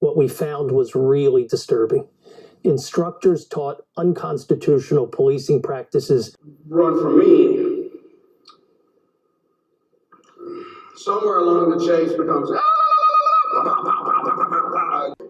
What we found was really disturbing. Instructors taught unconstitutional policing practices. Run from me. Somewhere along the chase becomes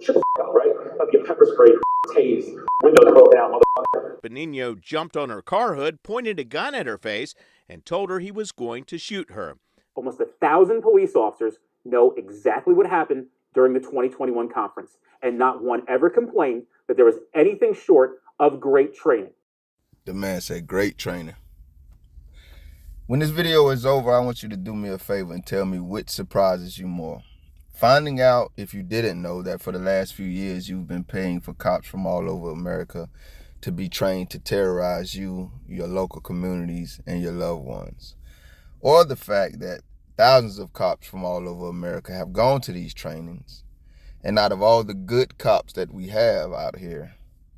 shut the f up, right? I'll get pepper sprayed, tased, windows broken out, motherfucker. Benigno jumped on her car hood, pointed a gun at her face, and told her he was going to shoot her. Almost 1,000 police officers know exactly what happened during the 2021 conference, and not one ever complained that there was anything short of great training. The man said great training. When this video is over, I want you to do me a favor and tell me which surprises you more. Finding out, if you didn't know, that for the last few years you've been paying for cops from all over America to be trained to terrorize you, your local communities, and your loved ones. Or the fact that thousands of cops from all over America have gone to these trainings, and out of all the good cops that we have out here,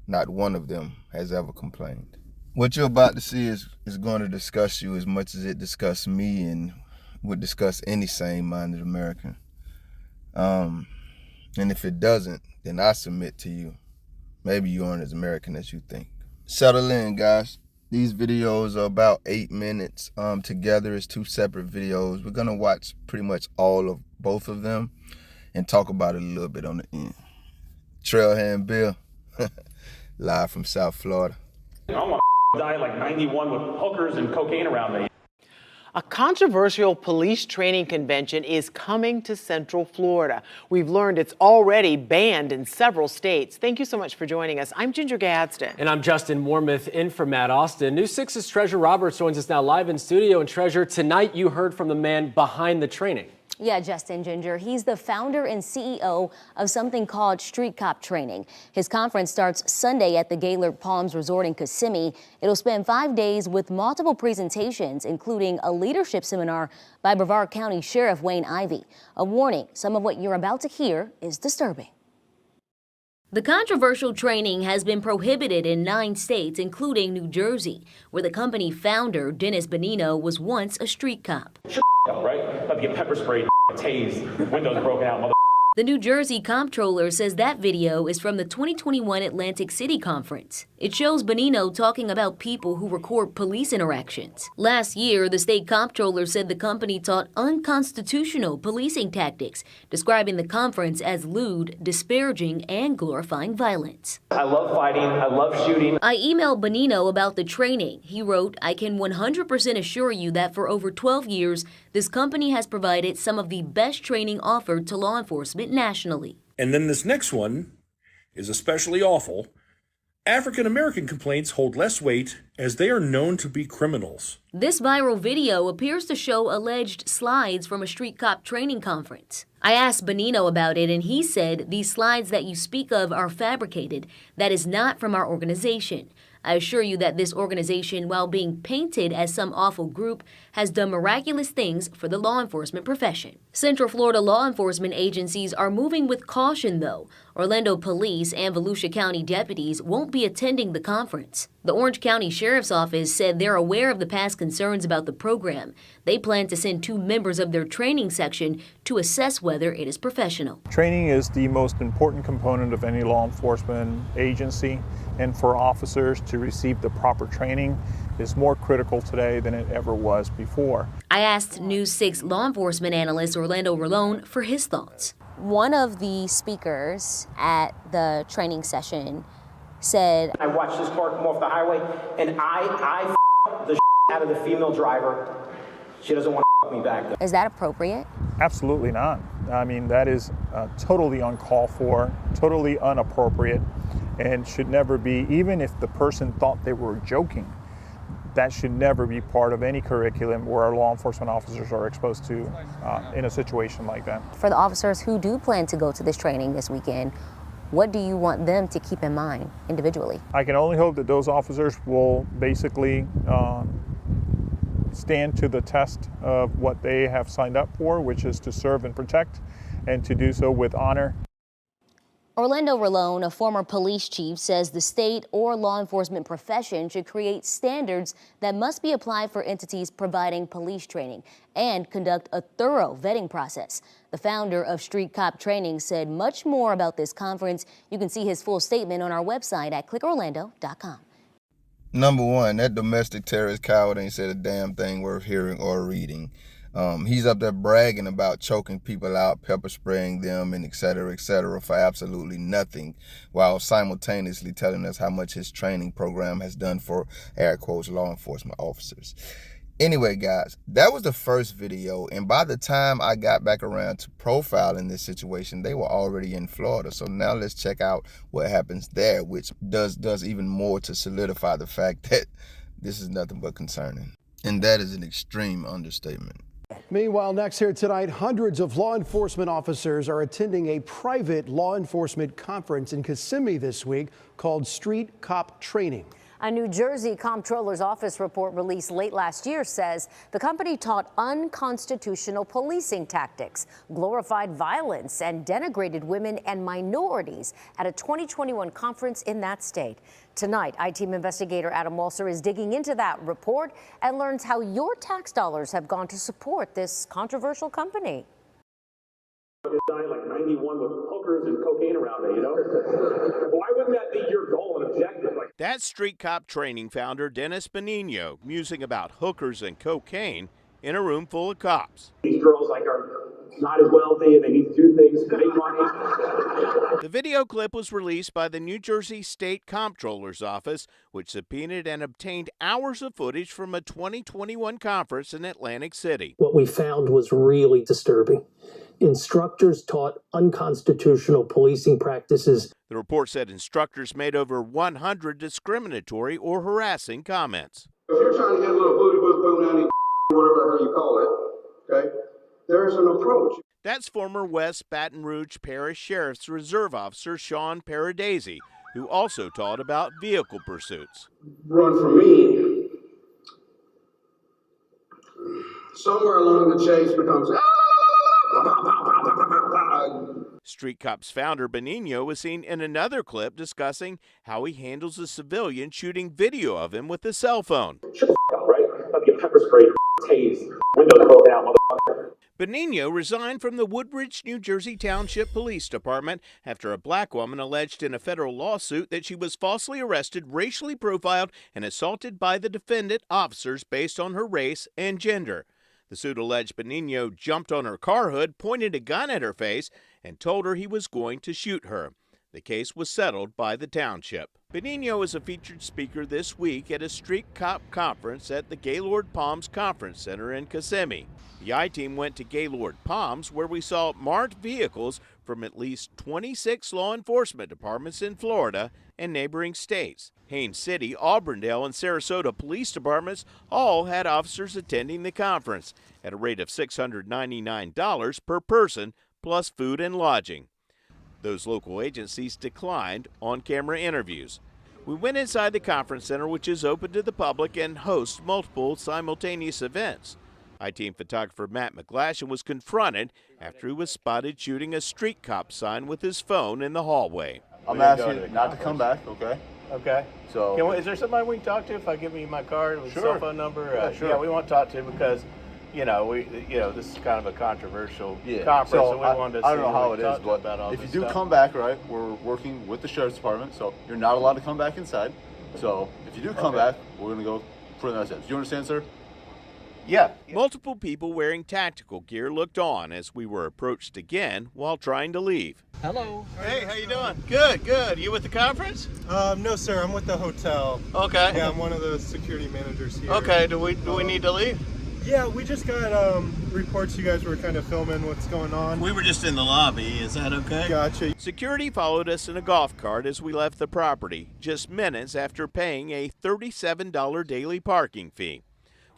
not one of them has ever complained. What you're about to see is going to discuss you as much as it discussed me and would discuss any sane-minded American. And if it doesn't, then I submit to you, maybe you aren't as American as you think. Settle in, guys. These videos are about 8 minutes together. It's 2 separate videos. We're gonna watch pretty much all of both of them and talk about it a little bit on the end. Trailhand Bill, live from South Florida. I don't want to die at like 91 with hookers and cocaine around me. A controversial police training convention is coming to Central Florida. We've learned it's already banned in several states. Thank you so much for joining us. I'm Ginger Gadsden. And I'm Justin Mormouth in for Matt Austin. News 6's Treasure Roberts joins us now live in studio. And Treasure, tonight you heard from the man behind the training. Yeah, Justin, Ginger. He's the founder and CEO of something called Street Cop Training. His conference starts Sunday at the Gaylord Palms Resort in Kissimmee. It'll spend 5 days with multiple presentations, including a leadership seminar by Brevard County Sheriff Wayne Ivey. A warning, some of what you're about to hear is disturbing. The controversial training has been prohibited in 9 states, including New Jersey, where the company founder, Dennis Benigno, was once a street cop. Shut the f up, right? About to get pepper sprayed, tased, windows broken out, motherfucker. The New Jersey comptroller says that video is from the 2021 Atlantic City Conference. It shows Benigno talking about people who record police interactions. Last year, the state comptroller said the company taught unconstitutional policing tactics, describing the conference as lewd, disparaging, and glorifying violence. I love fighting. I love shooting. I emailed Benigno about the training. He wrote, "I can 100% assure you that for over 12 years, this company has provided some of the best training offered to law enforcement nationally." And then this next one is especially awful. African American complaints hold less weight as they are known to be criminals. This viral video appears to show alleged slides from a street cop training conference. I asked Benigno about it, and he said these slides that you speak of are fabricated. That is not from our organization. I assure you that this organization, while being painted as some awful group, has done miraculous things for the law enforcement profession. Central Florida law enforcement agencies are moving with caution, though. Orlando Police and Volusia County deputies won't be attending the conference. The Orange County Sheriff's Office said they're aware of the past concerns about the program. They plan to send 2 members of their training section to assess whether it is professional. Training is the most important component of any law enforcement agency, and for officers to receive the proper training is more critical today than it ever was before. I asked News 6 law enforcement analyst Orlando Rolone for his thoughts. One of the speakers at the training session said, I watched this car come off the highway, and I the out of the female driver. She doesn't want to me back, though. Is that appropriate? Absolutely not. I mean, that is totally uncalled for, totally inappropriate, and should never be, even if the person thought they were joking, that should never be part of any curriculum where our law enforcement officers are exposed to in a situation like that. For the officers who do plan to go to this training this weekend, what do you want them to keep in mind individually? I can only hope that those officers will basically stand to the test of what they have signed up for, which is to serve and protect, and to do so with honor. Orlando Rolone, a former police chief, says the state or law enforcement profession should create standards that must be applied for entities providing police training and conduct a thorough vetting process. The founder of Street Cop Training said much more about this conference. You can see his full statement on our website at clickorlando.com. Number one, that domestic terrorist coward ain't said a damn thing worth hearing or reading. He's up there bragging about choking people out, pepper spraying them, and et cetera, for absolutely nothing, while simultaneously telling us how much his training program has done for, air quotes, law enforcement officers. Anyway, guys, that was the first video, and by the time I got back around to profiling this situation, they were already in Florida. So now let's check out what happens there, which does even more to solidify the fact that this is nothing but concerning. And that is an extreme understatement. Meanwhile, next here tonight, hundreds of law enforcement officers are attending a private law enforcement conference in Kissimmee this week called Street Cop Training. A New Jersey Comptroller's Office report released late last year says the company taught unconstitutional policing tactics, glorified violence, and denigrated women and minorities at a 2021 conference in that state. Tonight, I-Team investigator Adam Walser is digging into that report and learns how your tax dollars have gone to support this controversial company. Like 91 with hookers and cocaine around me, you know? Why wouldn't that be your goal and objective? That's Street Cop Training founder Dennis Benigno musing about hookers and cocaine in a room full of cops. These girls are not as wealthy and they need to do things to make money. The video clip was released by the New Jersey State Comptroller's Office, which subpoenaed and obtained hours of footage from a 2021 conference in Atlantic City. What we found was really disturbing. Instructors taught unconstitutional policing practices. The report said instructors made over 100 discriminatory or harassing comments. If you're trying to get a little booty down your whatever you call it, okay, there's an approach. That's former West Baton Rouge Parish Sheriff's Reserve Officer Sean Paradisi, who also taught about vehicle pursuits. Run for me. Somewhere along the chase becomes. Street Cop's founder Benigno was seen in another clip discussing how he handles a civilian shooting video of him with a cell phone. Shut the f*** up, right? Let me get pepper sprayed, tased, windows broken out, motherfucker. Benigno resigned from the Woodbridge, New Jersey Township Police Department after a black woman alleged in a federal lawsuit that she was falsely arrested, racially profiled, and assaulted by the defendant officers based on her race and gender. The suit alleged Benigno jumped on her car hood, pointed a gun at her face, and told her he was going to shoot her. The case was settled by the township. Benigno is a featured speaker this week at a Street Cop conference at the Gaylord Palms Conference Center in Kissimmee. The I-Team went to Gaylord Palms, where we saw marked vehicles from at least 26 law enforcement departments in Florida and neighboring states. Haines City, Auburndale, and Sarasota police departments all had officers attending the conference at a rate of $699 per person, plus food and lodging. Those local agencies declined on-camera interviews. We went inside the conference center, which is open to the public and hosts multiple simultaneous events. I-Team photographer Matt McGlashan was confronted after he was spotted shooting a Street Cop sign with his phone in the hallway. I'm asking you not to come back, okay? Okay. So, Is there somebody we can talk to if I give you my card with Sure. cell phone number? Yeah, sure. Yeah, we want to talk to because, this is kind of a controversial yeah. conference, So and we wanted to I see don't know who how we it can is, talk to but about all if you this do stuff. come back, right, we're working with the sheriff's department, so you're not allowed to come back inside. So if you do come back, we're gonna go for another step. Do you understand, sir? Yeah. Multiple people wearing tactical gear looked on as we were approached again while trying to leave. Hello. Hey, how you doing? Good. You with the conference? No, sir. I'm with the hotel. Okay. Yeah, I'm one of the security managers here. Okay. Do we need to leave? Yeah, we just got reports you guys were kind of filming what's going on. We were just in the lobby. Is that okay? Gotcha. Security followed us in a golf cart as we left the property, just minutes after paying a $37 daily parking fee.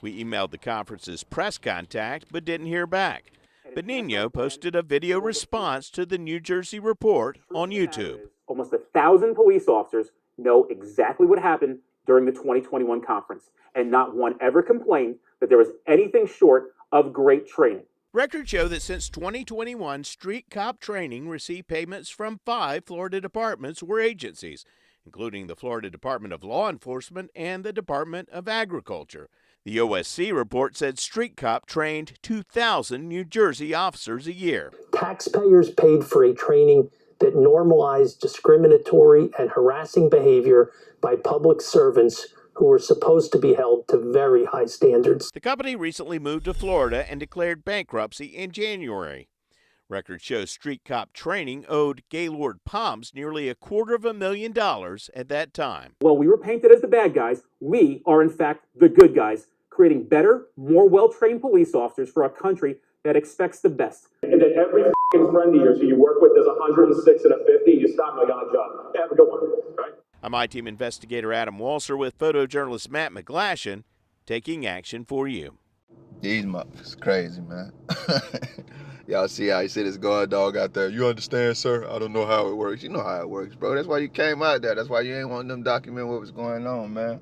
We emailed the conference's press contact but didn't hear back. Benigno posted a video response to the New Jersey report on YouTube. Almost 1,000 police officers know exactly what happened during the 2021 conference, and not one ever complained that there was anything short of great training. Records show that since 2021, street cop training received payments from 5 Florida departments or agencies, including the Florida Department of Law Enforcement and the Department of Agriculture. The OSC report said Street Cop trained 2,000 New Jersey officers a year. Taxpayers paid for a training that normalized discriminatory and harassing behavior by public servants who were supposed to be held to very high standards. The company recently moved to Florida and declared bankruptcy in January. Records show Street Cop training owed Gaylord Palms nearly $250,000 at that time. Well, we were painted as the bad guys. We are, in fact, the good guys, creating better, more well-trained police officers for a country that expects the best. And then every friend of yours who you work with does 106 and a 50, you stop them on a job. Have a good one, right? I'm I-Team investigator Adam Walser with photojournalist Matt McGlashan, taking action for you. These motherfuckers crazy, man. Y'all see how he said his guard dog out there. You understand, sir? I don't know how it works. You know how it works, bro. That's why you came out there. That's why you ain't wanting them to document what was going on, man.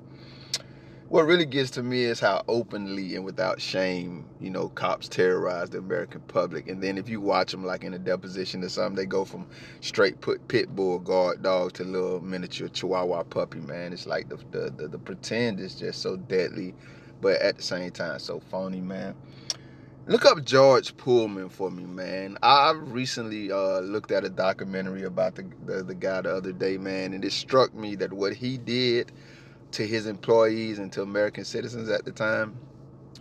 What really gets to me is how openly and without shame, cops terrorize the American public. And then if you watch them like in a deposition or something, they go from straight pit bull guard dog to little miniature chihuahua puppy, man. It's like the pretend is just so deadly, but at the same time so phony, man. Look up George Pullman for me, man. I recently looked at a documentary about the guy the other day, man, and it struck me that what he did to his employees and to American citizens at the time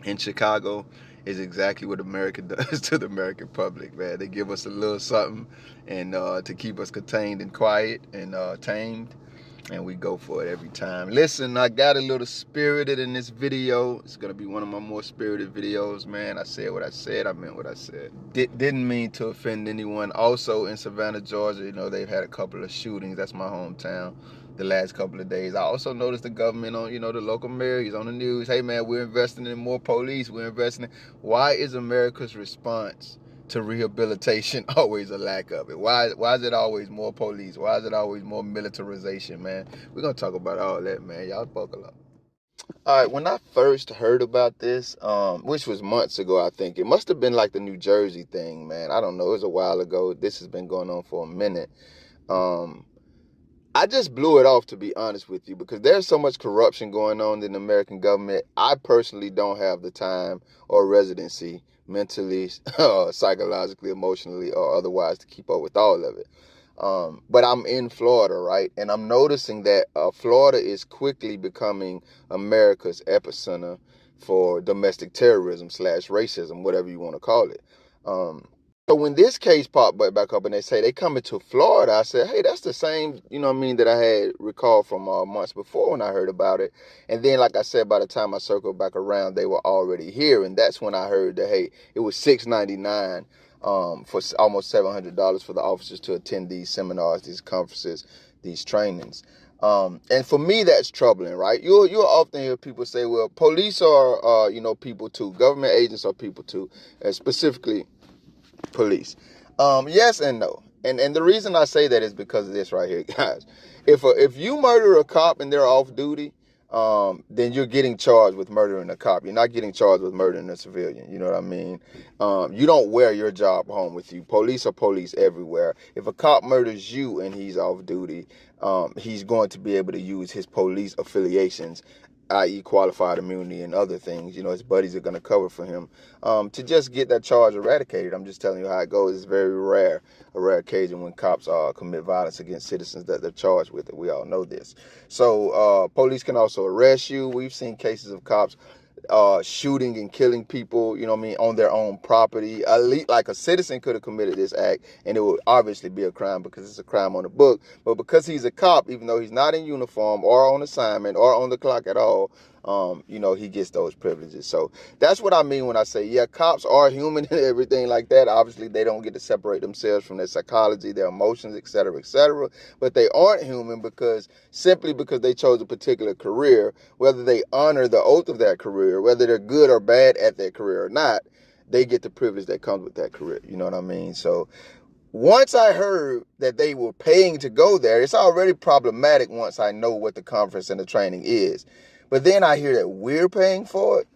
in Chicago is exactly what America does to the American public, man. They give us a little something and to keep us contained and quiet and tamed, and we go for it every time. Listen, I got a little spirited in this video. It's gonna be one of my more spirited videos, man. I said what I said, I meant what I said. Didn't mean to offend anyone. Also in Savannah, Georgia, they've had a couple of shootings. That's my hometown. The last couple of days. I also noticed the government on, the local mayor, he's on the news. Hey man, we're investing in more police. We're investing in. Why is America's response to rehabilitation always a lack of it? Why is it always more police? Why is it always more militarization, man? We're gonna talk about all that, man. Y'all buckle up. All right, when I first heard about this, which was months ago, I think, it must have been like the New Jersey thing, man. I don't know. It was a while ago. This has been going on for a minute. I just blew it off, to be honest with you, because there's so much corruption going on in the American government. I personally don't have the time or residency mentally, psychologically, emotionally, or otherwise to keep up with all of it. But I'm in Florida, right? And I'm noticing that Florida is quickly becoming America's epicenter for domestic terrorism / racism, whatever you want to call it. So when this case popped back up and they say they coming to Florida, I said, hey, that's the same, that I had recalled from months before when I heard about it. And then, like I said, by the time I circled back around, they were already here. And that's when I heard that, hey, it was $699 for almost $700 for the officers to attend these seminars, these conferences, these trainings. And for me, that's troubling, right? You'll often hear people say, well, police are, people too. Government agents are people too, specifically police. Yes and no. And the reason I say that is because of this right here, guys. If you murder a cop and they're off duty, then you're getting charged with murdering a cop. You're not getting charged with murdering a civilian. You know what I mean? You don't wear your job home with you. Police are police everywhere. If a cop murders you and he's off duty, he's going to be able to use his police affiliations, i.e. qualified immunity and other things, his buddies are going to cover for him, to just get that charge eradicated. I'm just telling you how it goes. It's very rare, a rare occasion when cops commit violence against citizens that they're charged with it. We all know this. So police can also arrest you. We've seen cases of cops shooting and killing people, on their own property. Like a citizen could have committed this act and it would obviously be a crime because it's a crime on the book. But because he's a cop, even though he's not in uniform or on assignment or on the clock at all, he gets those privileges. So that's what I mean when I say, yeah, cops are human and everything like that. Obviously, they don't get to separate themselves from their psychology, their emotions, et cetera, but they aren't human simply because they chose a particular career, whether they honor the oath of that career, whether they're good or bad at their career or not, they get the privilege that comes with that career. You know what I mean? So once I heard that they were paying to go there, it's already problematic once I know what the conference and the training is. But then I hear that we're paying for it.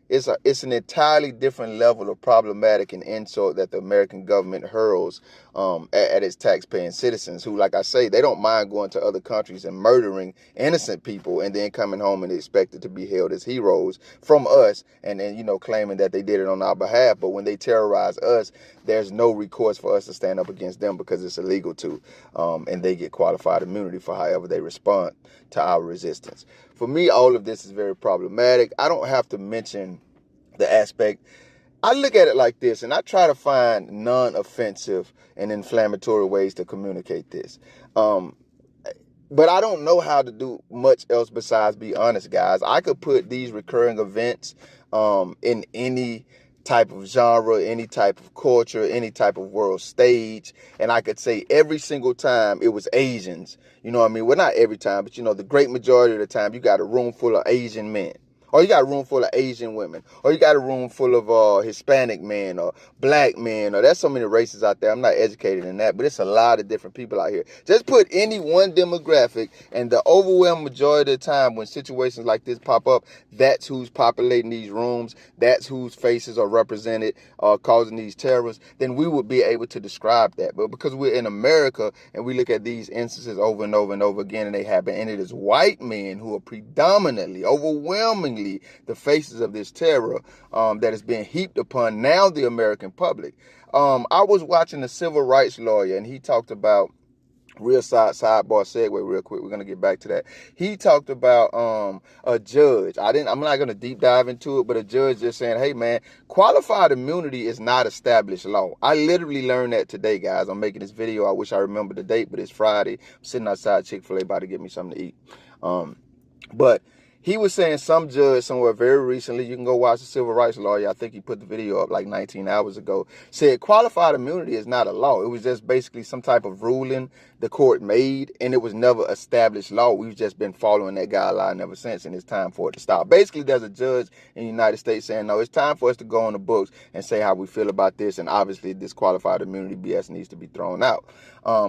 it's an entirely different level of problematic and insult that the American government hurls at its taxpaying citizens who, like I say, they don't mind going to other countries and murdering innocent people and then coming home and expected to be hailed as heroes from us and then, claiming that they did it on our behalf. But when they terrorize us, there's no recourse for us to stand up against them because it's illegal to, and they get qualified immunity for however they respond to our resistance. For me, all of this is very problematic. I don't have to mention the aspect. I look at it like this, and I try to find non-offensive and inflammatory ways to communicate this. But I don't know how to do much else besides be honest, guys. I could put these recurring events in any type of genre, any type of culture, any type of world stage, and I could say every single time it was Asians. You know what I mean? Well, not every time, but the great majority of the time you got a room full of Asian men. Or you got a room full of Asian women. Or you got a room full of Hispanic men or black men. Or there's so many races out there. I'm not educated in that, but it's a lot of different people out here. Just put any one demographic, and the overwhelming majority of the time when situations like this pop up, that's who's populating these rooms. That's whose faces are represented causing these terrors. Then we would be able to describe that. But because we're in America and we look at these instances over and over and over again, and they happen, and it is white men who are predominantly, overwhelmingly, the faces of this terror that is being heaped upon now the American public. I was watching a civil rights lawyer, and he talked about sidebar segue real quick. We're gonna get back to that. He talked about a judge. I'm not gonna deep dive into it, but a judge just saying, "Hey man, qualified immunity is not established law." I literally learned that today, guys. I'm making this video. I wish I remember the date, but it's Friday. I'm sitting outside Chick-fil-A about to get me something to eat. But he was saying some judge somewhere very recently, you can go watch the civil rights lawyer, I think he put the video up like 19 hours ago, said qualified immunity is not a law. It was just basically some type of ruling the court made, and it was never established law. We've just been following that guideline ever since, and it's time for it to stop. Basically, there's a judge in the United States saying, no, it's time for us to go on the books and say how we feel about this, and obviously this qualified immunity BS needs to be thrown out,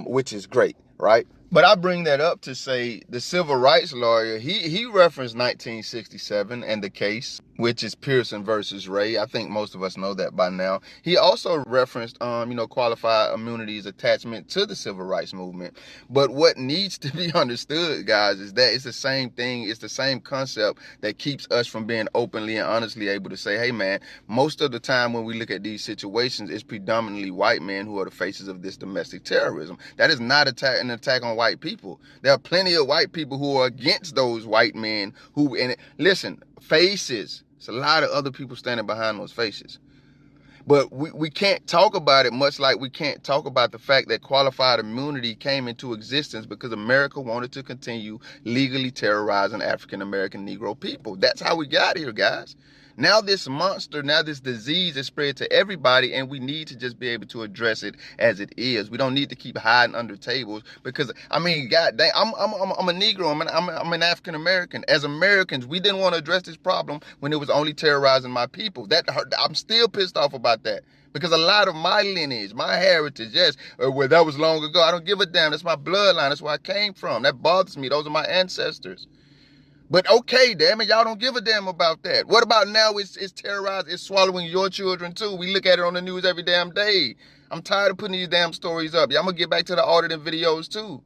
which is great, right? But I bring that up to say the civil rights lawyer, he referenced 1967 and the case, which is Pearson versus Ray. I think most of us know that by now. He also referenced, qualified immunity's attachment to the civil rights movement. But what needs to be understood, guys, is that it's the same thing. It's the same concept that keeps us from being openly and honestly able to say, hey, man, most of the time when we look at these situations, it's predominantly white men who are the faces of this domestic terrorism. That is not an attack on white people. There are plenty of white people who are against those white men who, and listen, faces. It's a lot of other people standing behind those faces. But we can't talk about it much like we can't talk about the fact that qualified immunity came into existence because America wanted to continue legally terrorizing African-American Negro people. That's how we got here, guys. Now this monster, now this disease is spread to everybody, and we need to just be able to address it as it is. We don't need to keep hiding under tables because, I mean, God dang, I'm a Negro, I'm an African American. As Americans, we didn't want to address this problem when it was only terrorizing my people. That hurt. I'm still pissed off about that. Because a lot of my lineage, my heritage, yes, well, that was long ago. I don't give a damn. That's my bloodline. That's where I came from. That bothers me. Those are my ancestors. But okay, damn it, y'all don't give a damn about that. What about now it's terrorized, it's swallowing your children too? We look at it on the news every damn day. I'm tired of putting these damn stories up. I'm gonna get back to the auditing videos too.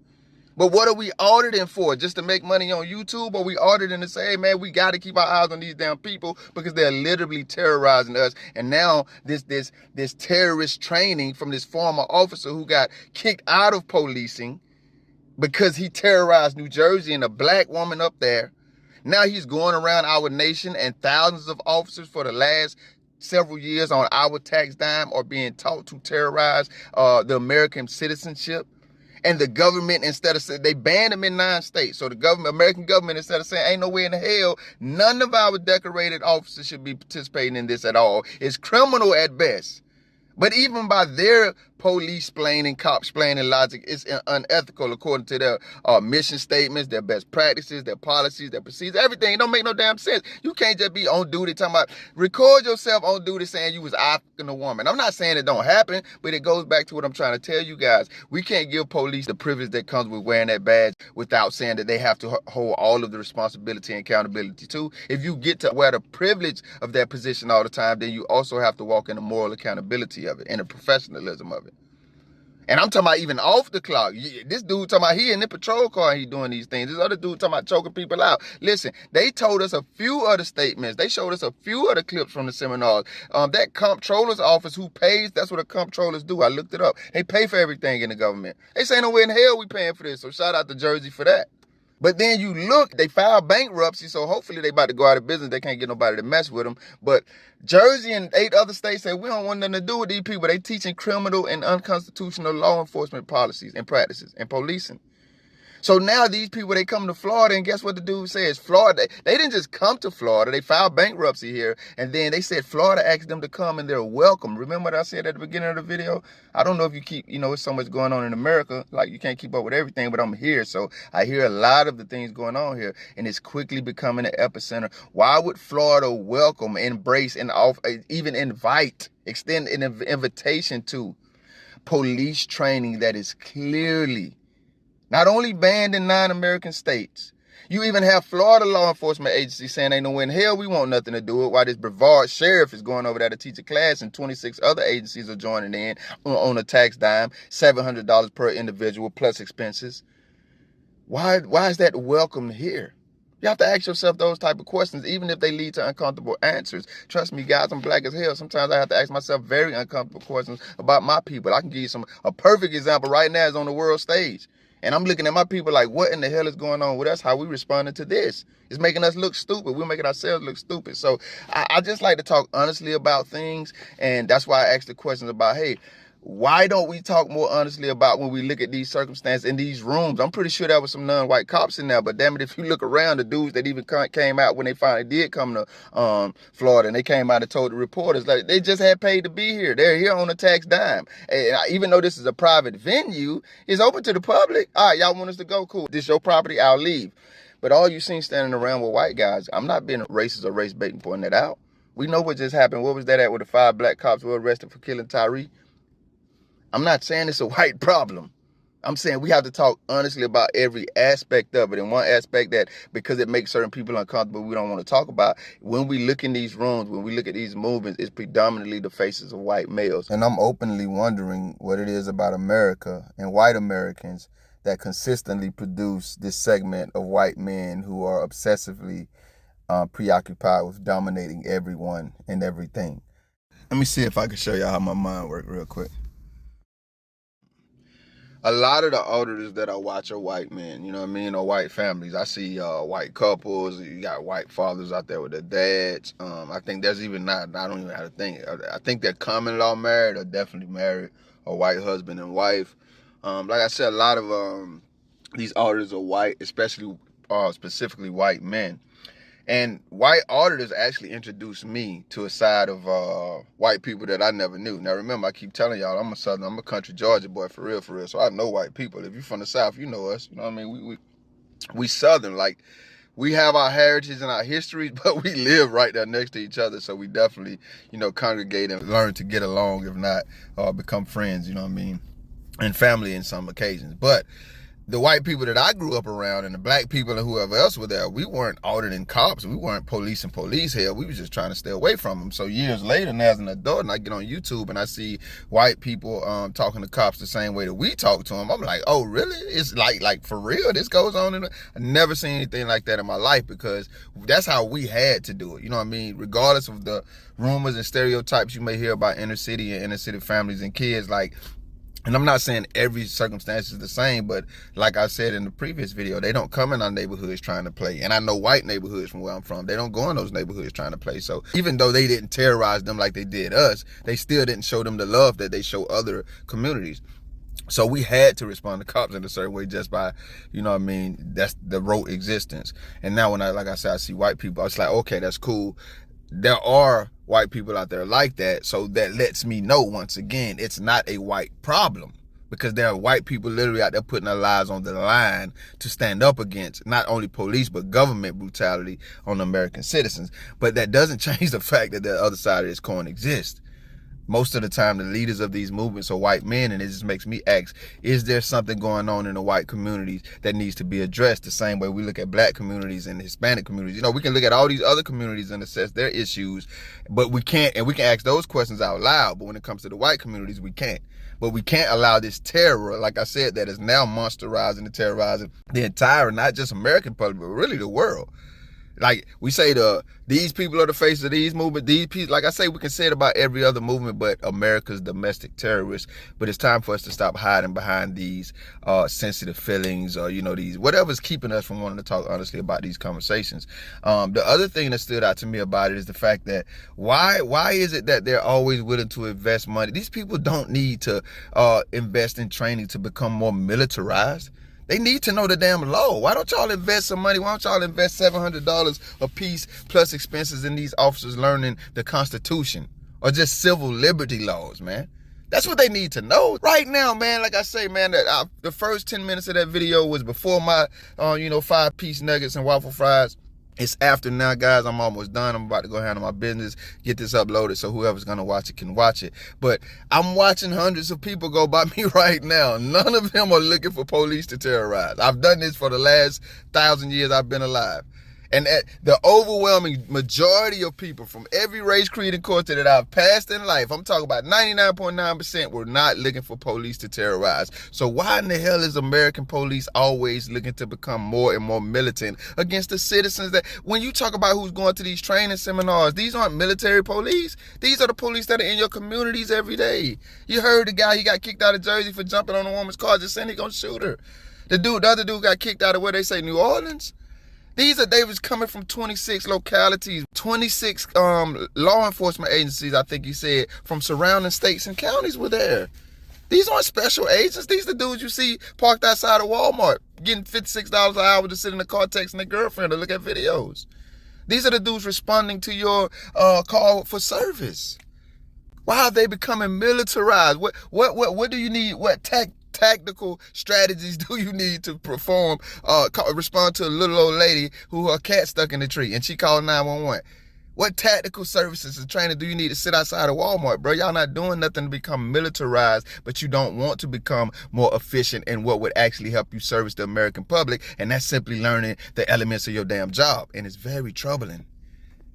But what are we auditing for? Just to make money on YouTube? Or we auditing to say, hey man, we gotta keep our eyes on these damn people because they're literally terrorizing us. And now this terrorist training from this former officer who got kicked out of policing because he terrorized New Jersey and a black woman up there. Now he's going around our nation, and thousands of officers for the last several years on our tax dime are being taught to terrorize the American citizenship. And the government, instead of saying, they banned them in 9 states. So the American government, instead of saying, ain't no way in the hell, none of our decorated officers should be participating in this at all. It's criminal at best. But even by their police-splaining, cop-splaining logic is unethical according to their mission statements, their best practices, their policies, their procedures, everything. It don't make no damn sense. You can't just be on duty talking about, record yourself on duty saying you was African a woman. I'm not saying it don't happen, but it goes back to what I'm trying to tell you guys. We can't give police the privilege that comes with wearing that badge without saying that they have to hold all of the responsibility and accountability too. If you get to wear the privilege of that position all the time, then you also have to walk in the moral accountability of it and the professionalism of it. And I'm talking about even off the clock. This dude talking about he in the patrol car and he doing these things. This other dude talking about choking people out. Listen, they told us a few other statements. They showed us a few other clips from the seminars. That comptroller's office who pays, that's what the comptrollers do. I looked it up. They pay for everything in the government. They say nowhere in hell we paying for this. So shout out to Jersey for that. But then you look, they filed bankruptcy, so hopefully they about to go out of business. They can't get nobody to mess with them. But Jersey and 8 other states say we don't want nothing to do with these people. They teaching criminal and unconstitutional law enforcement policies and practices and policing. So now these people, they come to Florida, and guess what the dude says? Florida, they didn't just come to Florida. They filed bankruptcy here, and then they said Florida asked them to come, and they're welcome. Remember what I said at the beginning of the video? I don't know if you keep, it's so much going on in America, like you can't keep up with everything, but I'm here, so I hear a lot of the things going on here, and it's quickly becoming an epicenter. Why would Florida welcome, embrace, and even invite, extend an invitation to police training that is clearly not only banned in 9 American states? You even have Florida law enforcement agencies saying ain't nowhere in hell we want nothing to do with, while this Brevard sheriff is going over there to teach a class, and 26 other agencies are joining in on a tax dime, $700 per individual plus expenses. Why is that welcome here? You have to ask yourself those type of questions, even if they lead to uncomfortable answers. Trust me, guys, I'm black as hell. Sometimes I have to ask myself very uncomfortable questions about my people. I can give you a perfect example right now is on the world stage. And I'm looking at my people like, what in the hell is going on with us? How we responding to this? It's making us look stupid. We're making ourselves look stupid. So I just like to talk honestly about things. And that's why I asked the questions about, hey, why don't we talk more honestly about when we look at these circumstances in these rooms? I'm pretty sure there was some non-white cops in there, but damn it, if you look around, the dudes that even came out when they finally did come to Florida, and they came out and told the reporters, like, they just had paid to be here. They're here on a tax dime. And even though this is a private venue, it's open to the public. All right, y'all want us to go? Cool. This your property, I'll leave. But all you seen standing around with white guys, I'm not being racist or race baiting, pointing that out. We know what just happened. What was that at with the 5 black cops were arrested for killing Tyree? I'm not saying it's a white problem. I'm saying we have to talk honestly about every aspect of it. And one aspect that, because it makes certain people uncomfortable, we don't want to talk about. When we look in these rooms, when we look at these movements, it's predominantly the faces of white males. And I'm openly wondering what it is about America and white Americans that consistently produce this segment of white men who are obsessively preoccupied with dominating everyone and everything. Let me see if I can show y'all how my mind works real quick. A lot of the auditors that I watch are white men, you know what I mean, or white families. I see white couples. You got white fathers out there with their dads. I think there's even I don't even know how to think. I think they're common law married or definitely married, a white husband and wife. Like I said, a lot of these auditors are white, especially specifically white men. And white auditors actually introduced me to a side of white people that I never knew. Now, remember, I keep telling y'all, I'm a country Georgia boy, for real. So I know white people. If you're from the South, you know us. You know what I mean? We Southern. Like, we have our heritage and our histories, but we live right there next to each other. So we definitely, congregate and learn to get along, if not become friends, you know what I mean? And family in some occasions. But the white people that I grew up around and the black people and whoever else were there, we weren't auditing cops. We weren't policing police here. We was just trying to stay away from them. So years later, now as an adult, and I get on YouTube and I see white people talking to cops the same way that we talk to them, I'm like, oh, really? It's like for real? This goes on? I never seen anything like that in my life, because that's how we had to do it. You know what I mean? Regardless of the rumors and stereotypes you may hear about inner city and inner city families and kids, like, and I'm not saying every circumstance is the same, but like I said in the previous video, they don't come in our neighborhoods trying to play. And I know white neighborhoods from where I'm from, they don't go in those neighborhoods trying to play. So even though they didn't terrorize them like they did us, they still didn't show them the love that they show other communities. So we had to respond to cops in a certain way just by, you know what I mean, that's the rote existence. And now when I see white people, I was like, okay, that's cool. there are white people out there like that. So that lets me know, once again, it's not a white problem, because there are white people literally out there putting their lives on the line to stand up against not only police, but government brutality on American citizens. But that doesn't change the fact that the other side of this coin exists. Most of the time, the leaders of these movements are white men, and it just makes me ask, is there something going on in the white communities that needs to be addressed the same way we look at black communities and Hispanic communities? You know, we can look at all these other communities and assess their issues, but we can't, and we can ask those questions out loud, but when it comes to the white communities, we can't. But we can't allow this terror, like I said, that is now monsterizing and terrorizing the entire, not just American public, but really the world. Like we say, these people are the face of these movements. These people, like I say, we can say it about every other movement, but America's domestic terrorists. But it's time for us to stop hiding behind these sensitive feelings, or these whatever's keeping us from wanting to talk honestly about these conversations. The other thing that stood out to me about it is the fact that why is it that they're always willing to invest money? These people don't need to invest in training to become more militarized. They need to know the damn law. Why don't y'all invest some money? Why don't y'all invest $700 a piece plus expenses in these officers learning the Constitution or just civil liberty laws, man? That's what they need to know right now, man. Like I say, man, that the first 10 minutes of that video was before my, 5-piece nuggets and waffle fries. It's after now, guys. I'm almost done. I'm about to go handle my business, get this uploaded so whoever's going to watch it can watch it. But I'm watching hundreds of people go by me right now. None of them are looking for police to terrorize. I've done this for the last 1,000 years I've been alive. And the overwhelming majority of people from every race, creed, and culture that I've passed in life, I'm talking about 99.9%, were not looking for police to terrorize. So why in the hell is American police always looking to become more and more militant against the citizens? That when you talk about who's going to these training seminars, these aren't military police. These are the police that are in your communities every day. You heard the guy, he got kicked out of Jersey for jumping on a woman's car, just saying he gonna shoot her. The other dude got kicked out of, where they say, New Orleans. They was coming from 26 localities, 26 law enforcement agencies, I think he said, from surrounding states and counties were there. These aren't special agents. These are the dudes you see parked outside of Walmart, getting $56 an hour to sit in the car texting their girlfriend or look at videos. These are the dudes responding to your call for service. Why are they becoming militarized? What do you need? What tactical strategies do you need to perform, respond to a little old lady who her cat stuck in the tree and she called 911? What tactical services and training do you need to sit outside of Walmart, bro? Y'all not doing nothing to become militarized, but you don't want to become more efficient in what would actually help you service the American public, and that's simply learning the elements of your damn job, and it's very troubling.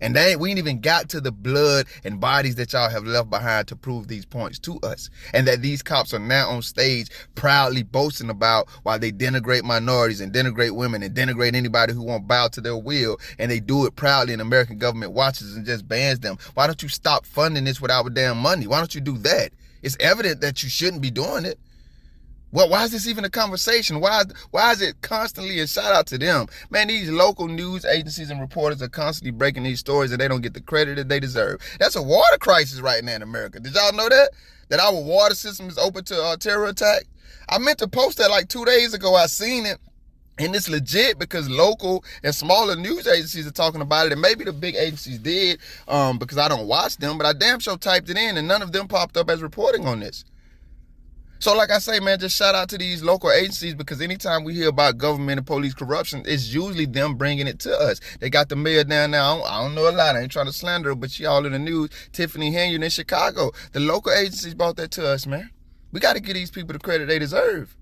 And we ain't even got to the blood and bodies that y'all have left behind to prove these points to us. And that these cops are now on stage proudly boasting about while they denigrate minorities and denigrate women and denigrate anybody who won't bow to their will. And they do it proudly, and American government watches and just bans them. Why don't you stop funding this with our damn money? Why don't you do that? It's evident that you shouldn't be doing it. Well, why is this even a conversation? Why is it constantly a shout out to them? Man, these local news agencies and reporters are constantly breaking these stories, and they don't get the credit that they deserve. That's a water crisis right now in America. Did y'all know that? That our water system is open to terror attack? I meant to post that like 2 days ago. I seen it. And it's legit because local and smaller news agencies are talking about it. And maybe the big agencies did because I don't watch them. But I damn sure typed it in, and none of them popped up as reporting on this. So like I say, man, just shout out to these local agencies, because anytime we hear about government and police corruption, it's usually them bringing it to us. They got the mayor down now. I don't know a lot. I ain't trying to slander her, but she all in the news. Tiffany Henry in Chicago. The local agencies brought that to us, man. We got to give these people the credit they deserve.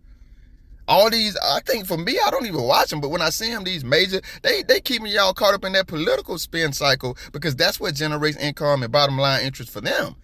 All these, I think for me, I don't even watch them, but when I see them, these major, they keeping y'all caught up in that political spin cycle, because that's what generates income and bottom line interest for them.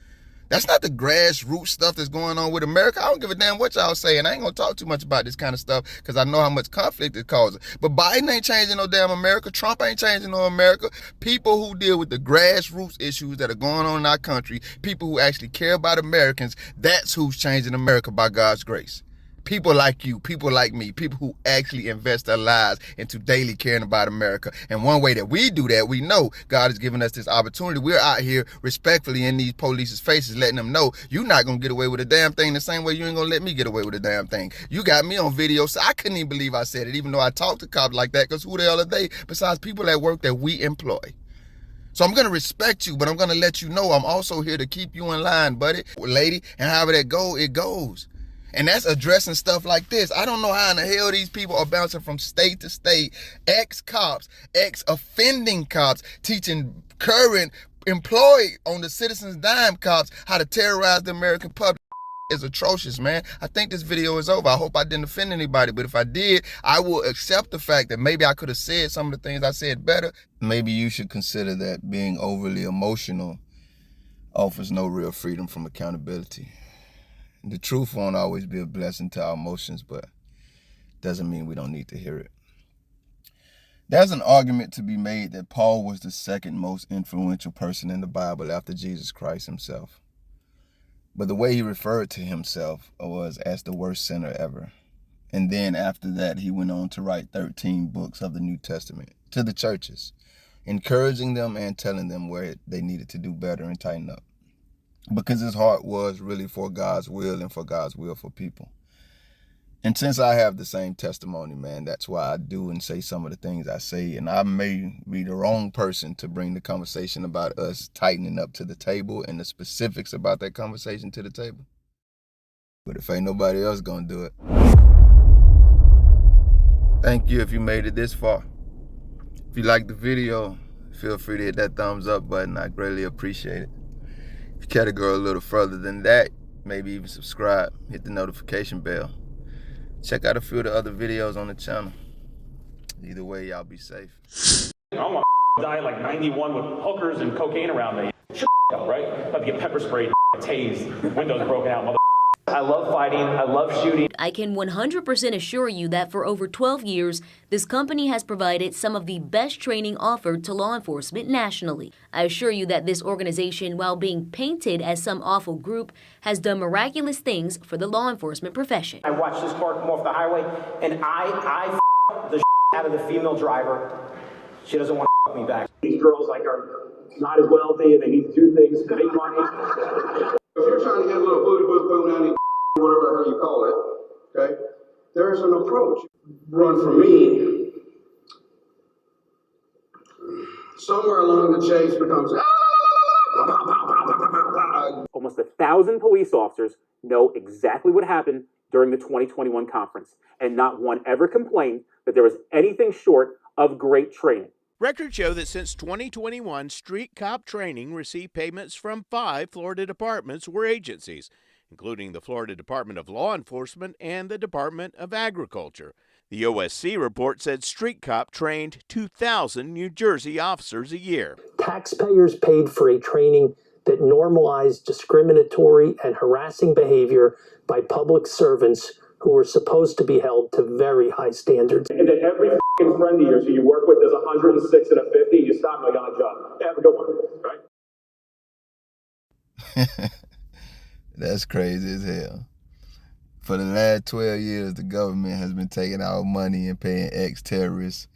That's not the grassroots stuff that's going on with America. I don't give a damn what y'all say, and I ain't gonna talk too much about this kind of stuff because I know how much conflict it causes. But Biden ain't changing no damn America. Trump ain't changing no America. People who deal with the grassroots issues that are going on in our country, people who actually care about Americans, that's who's changing America by God's grace. People like you, people like me, people who actually invest their lives into daily caring about America. And one way that we do that, we know God has given us this opportunity. We're out here respectfully in these police's faces, letting them know you're not going to get away with a damn thing the same way you ain't going to let me get away with a damn thing. You got me on video, so I couldn't even believe I said it, even though I talk to cops like that, because who the hell are they besides people at work that we employ? So I'm going to respect you, but I'm going to let you know I'm also here to keep you in line, buddy, lady, and however that go, it goes. And that's addressing stuff like this. I don't know how in the hell these people are bouncing from state to state, ex-cops, ex-offending cops, teaching current employed on the citizens' dime cops how to terrorize the American public. Is atrocious, man. I think this video is over. I hope I didn't offend anybody, but if I did, I will accept the fact that maybe I could have said some of the things I said better. Maybe you should consider that being overly emotional offers no real freedom from accountability. The truth won't always be a blessing to our emotions, but doesn't mean we don't need to hear it. There's an argument to be made that Paul was the second most influential person in the Bible after Jesus Christ himself. But the way he referred to himself was as the worst sinner ever. And then after that, he went on to write 13 books of the New Testament to the churches, encouraging them and telling them where they needed to do better and tighten up. Because his heart was really for God's will and for God's will for people. And since I have the same testimony, man, that's why I do and say some of the things I say. And I may be the wrong person to bring the conversation about us tightening up to the table and the specifics about that conversation to the table. But if ain't nobody else gonna do it. Thank you if you made it this far. If you liked the video, feel free to hit that thumbs up button. I greatly appreciate it. If you care to go a little further than that, maybe even subscribe, hit the notification bell. Check out a few of the other videos on the channel. Either way, y'all be safe. I don't want to die like 91 with hookers and cocaine around me. Shut up, right? About to get pepper sprayed, tased, windows broken out, mother. I love fighting. I love shooting. I can 100% assure you that for over 12 years, this company has provided some of the best training offered to law enforcement nationally. I assure you that this organization, while being painted as some awful group, has done miraculous things for the law enforcement profession. I watched this car come off the highway, and I the out of the female driver. She doesn't want to me back. These girls are not as wealthy and they need to do things to make money. If you're trying to get a little booty punani, whatever the hell you call it, okay, there's an approach. Run for me. Somewhere along the chase becomes. Almost 1,000 police officers know exactly what happened during the 2021 conference, and not one ever complained that there was anything short of great training. Records show that since 2021, street cop training received payments from 5 Florida departments or agencies, including the Florida Department of Law Enforcement and the Department of Agriculture. The OSC report said street cop trained 2,000 New Jersey officers a year. Taxpayers paid for a training that normalized discriminatory and harassing behavior by public servants who were supposed to be held to very high standards. And then every friend of yours who you work with is 106 and a 50, you stop them on a job. Have a good one, right? That's crazy as hell. For the last 12 years, the government has been taking our money and paying ex-terrorist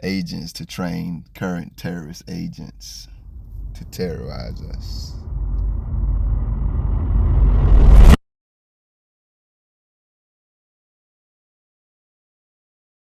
agents to train current terrorist agents to terrorize us.